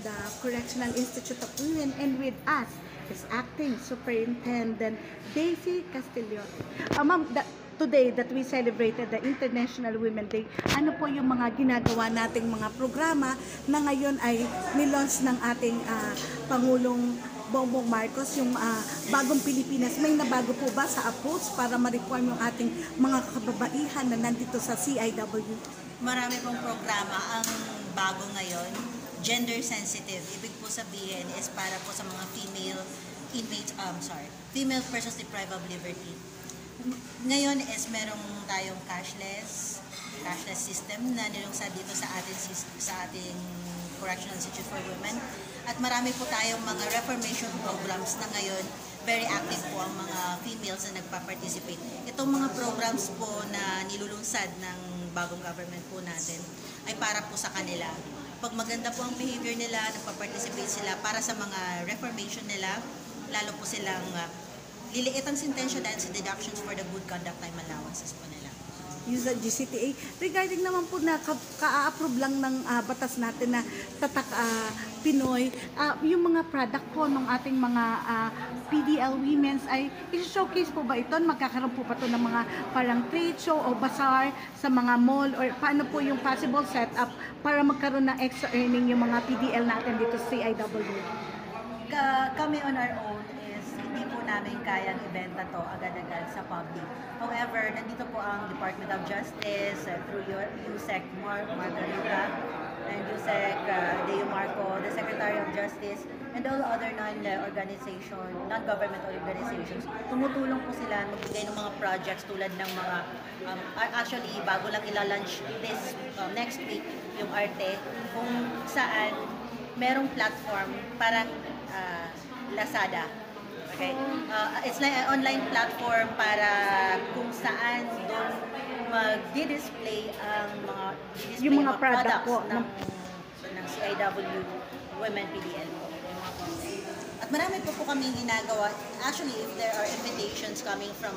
the Correctional Institute of Women, and with us is Acting Superintendent Daisy Castillo. Ma'am, today that we celebrated the International Women's Day, ano po yung mga ginagawa nating mga programa na ngayon ay nilaunch ng ating Pangulong Bongbong Marcos, yung Bagong Pilipinas? May nabago po ba sa approach para ma-reform yung ating mga kababaihan na nandito sa CIW? Marami pong programa. Ang bago ngayon, gender sensitive. Ibig po sabihin is para po sa mga female persons deprived of liberty. Ngayon is merong tayong cashless system na nilungsad dito sa ating Correctional Institute for Women. At marami po tayong mga reformation programs na ngayon very active po ang mga females na nagpa-participate. Itong mga programs po na nilulunsad ng bagong government po natin ay para po sa kanila. Pag maganda po ang behavior nila, nagpa-participate sila para sa mga reformation nila, lalo po silang liliit ang sentensya dahil sa deductions for the good conduct time allowances po nila. Yung sa GCTA, regarding naman po na ka-approve lang ng batas natin na Tatak Pinoy, yung mga product po ng ating mga PDL Women's ay i-showcase po ba ito? Magkakaroon po pa ito ng mga parang trade show o bazaar sa mga mall, or paano po yung possible setup para magkaroon ng extra earning yung mga PDL natin dito sa CIW? Kami on our own is hindi po namin kayang ibenta to agad-agad sa public. However, nandito po ang Department of Justice through USEC Margarita and USEC Deo Marco, the Secretary of Justice, and all other non-government organizations. Tumutulong po sila magbigay ng mga projects tulad ng mga, actually bago lang ilalunch this next week, yung Arte, kung saan merong platform parang Lazada. Okay? It's like an online platform para kung saan doon mag-display ang mga products po ng CIW Women PDL po. At marami po kami ginagawa. Actually, if there are invitations coming from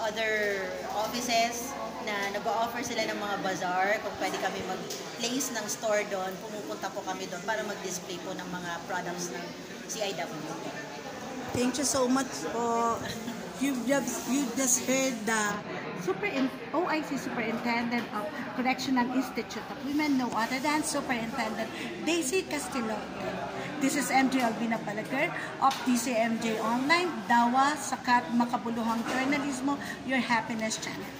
other offices na nag-o-offer sila ng mga bazaar, kung pwede kami mag-place ng store doon, pumupunta po kami doon para mag-display po ng mga products ng CIW. Thank you so much po. You just heard the OIC Superintendent of Correctional Institute of Women, no other than Superintendent Daisy Castillo. This is MJ Albina Palager of DCMJ Online, Dawa, Sakat, Makabuluhang Journalismo, your happiness channel.